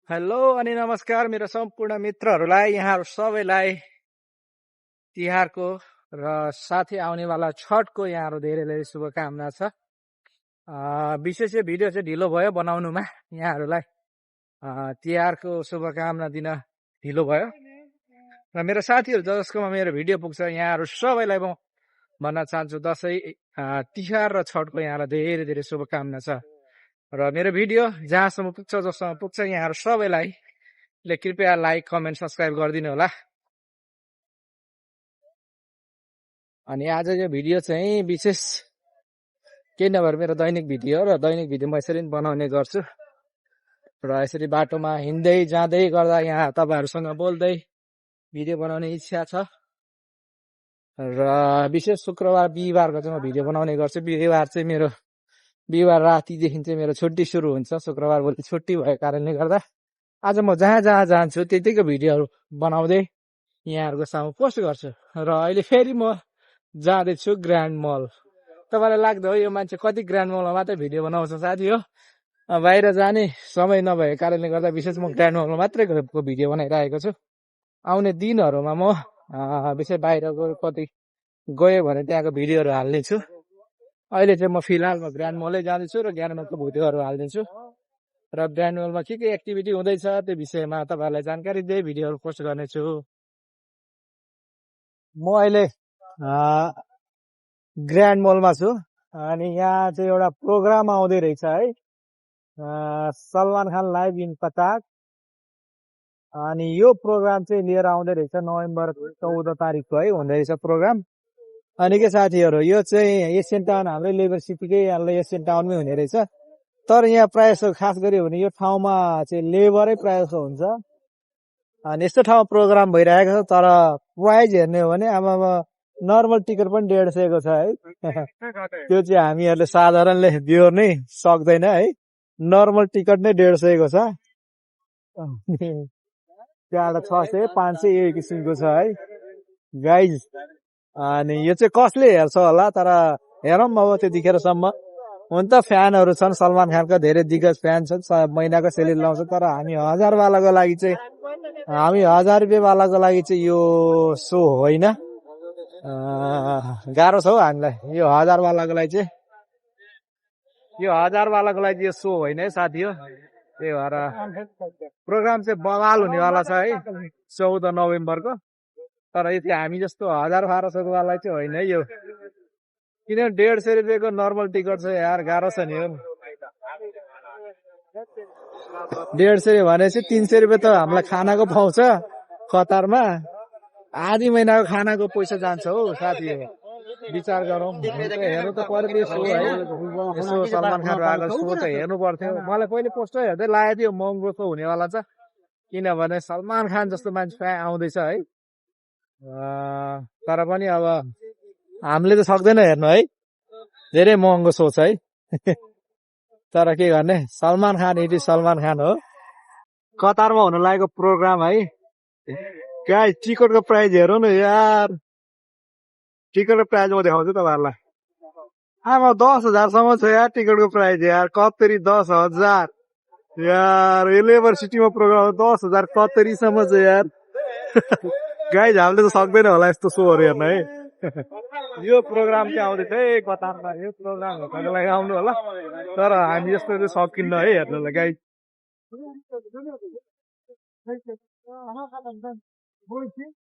Hello अनि नमस्कार मेरो सम्पूर्ण मित्रहरूलाई, यहाँहरू सबैलाई तिहारको र साथै आउनेवाला छठको यहाँहरू धेरै धेरै शुभकामना छ। विशेष यो भिडियो चाहिँ ढिलो भयो बनाउनुमा, यहाँहरूलाई तिहारको शुभकामना दिन ढिलो भयो र मेरो साथीहरू जसकोमा मेरो भिडियो पुग्छ यहाँहरू सबैलाई म भन्न चाहन्छु दसैँ तिहार र छठको यहाँलाई धेरै धेरै शुभकामना छ। र मेरो भिडियो जहाँसम्म पुग्छ जससम्म पुग्छ यहाँहरू सबैलाई कृपया लाइक कमेन्ट सब्सक्राइब गरिदिनु होला। अनि आज यो भिडियो चाहिँ विशेष केही नभएर मेरो दैनिक भिडियो र दैनिक भिडियो म यसरी बनाउने गर्छु र यसरी बाटोमा हिँड्दै जाँदै गर्दा यहाँ तपाईहरुसँग बोल्दै भिडियो बनाउने इच्छा छ र विशेष शुक्रबार बिहीबारको चाहिँ म भिडियो बनाउने गर्छु। बिहीबार रातिदेखि चाहिँ मेरो छुट्टी सुरु हुन्छ। शुक्रबार भोलि छुट्टी भएको कारणले गर्दा आज म जहाँ जहाँ जान्छु त्यतिको भिडियोहरू बनाउँदै यहाँहरूको सामु पोस्ट गर्छु र अहिले फेरि म जाँदैछु ग्रान्ड मल। तपाईलाई लाग्दो हो यो मान्छे कति ग्रान्ड मलमा मात्रै भिडियो बनाउँछ? साथी हो, बाहिर जाने समय नभएको कारणले गर्दा विशेष म ग्रान्ड मलमा मात्रै भिडियो बनाइरहेको छु। आउने दिनहरूमा म विशेष बाहिर कति गयो भने त्यहाँको भिडियोहरू हाल्नेछु। अहिले चाहिँ म फिलहालमा ग्रान्ड मलै जाँदैछु र ग्रान्ड मलको भिडियोहरू हाल्दैछु र ग्रान्ड मलमा के एक्टिभिटी हुँदैछ त्यो विषयमा तपाईहरुलाई जानकारी दिँदै भिडियोहरू पोस्ट गर्नेछु। म अहिले ग्रान्ड मलमा छु अनि यहाँ चाहिँ एउटा प्रोग्राम आउँदै रहेछ है, Salman Khan live in Qatar. अनि यो प्रोग्राम चाहिँ लिएर आउँदै रहेछ नोभेम्बर 14 तारिकको है हुँदै रहेछ प्रोग्राम। अनि के साथीहरू, यो चाहिँ एसियन टाउन हाम्रै लेबर सिटीकै एसियन टाउनमै हुने रहेछ। तर यहाँ प्रायः जसो खास गरी भने यो ठाउँमा चाहिँ लेबरै प्रायः जसो हुन्छ अनि यस्तो ठाउँमा प्रोग्राम भइरहेको छ। तर प्राइज हेर्ने हो भने अब नर्मल टिकट पनि 150 को छ है। त्यो चाहिँ हामीहरूले साधारणले बिहोर्नै सक्दैन है। नर्मल टिकट नै 150 को छ। त्यहाँबाट 600 500 यो किसिमको छ है गाइज। अनि यो चाहिँ कसले हेर्छ होला, तर हेरौँ अब त्यतिखेरसम्म। हुन त फ्यानहरू छन्, सलमान खानको धेरै दिग्गज फ्यान छन्, महिनाको सेलेरी लाउँछ। तर हामी 1000 वालाको लागि चाहिँ 1000 रुपियाँ वालाको लागि चाहिँ यो सो होइन। गाह्रो छ हौ हामीलाई यो 1000 वालाको लागि चाहिँ, यो सो होइन है साथी हो। त्यही भएर प्रोग्राम चाहिँ बवाल हुनेवाला छ है 14 नोभेम्बरको। तर यति हामी जस्तो 1000-1200 वाला चाहिँ होइन है यो, किनभने 150 रुपियाँको नर्मल टिकट छ यार, गाह्रो छ नि हो। 150 भनेपछि 300 रुपियाँ त हामीलाई खानाको पाउँछ कतारमा। आधी महिनाको खानाको पैसा जान्छ हौ साथी। विचार गरौँ, हेर्नु त पर्यो सो है। यसो सलमान खान आएको सो त हेर्नु पर्थ्यो। मलाई पहिले पोस्टर हेर्दै लागेको थियो महँगो सो हुनेवाला छ, किनभने सलमान खान जस्तो मान्छे आउँदैछ है। तर पनि अब हामीले त सक्दैन हेर्नु है, धेरै महँगो सो छ है। तर के गर्ने, सलमान खान इट इज सलमान खान हो। कतारमा हुन लागेको प्रोग्राम है गाइस। टिकटको प्राइस हेरौँ न यार, टिकटको प्राइस म देखाउँछु तपाईहरुलाई। आमा 10,000 सम्म छ यार टिकटको प्राइस यार। कतरी 10,000 यार। यो लेबर सिटीमा प्रोग्राम 10,000 कतरी सम्म छ यार। गाइस हामीले त सक्दैन होला यस्तो सोहरू हेर्न है। यो प्रोग्राम चाहिँ आउँदैछ है कतारमा। यो प्रोग्राम हेर्नको लागि आउनु होला, तर हामी जस्तो चाहिँ सकिन्न है हेर्नलाई गाइस।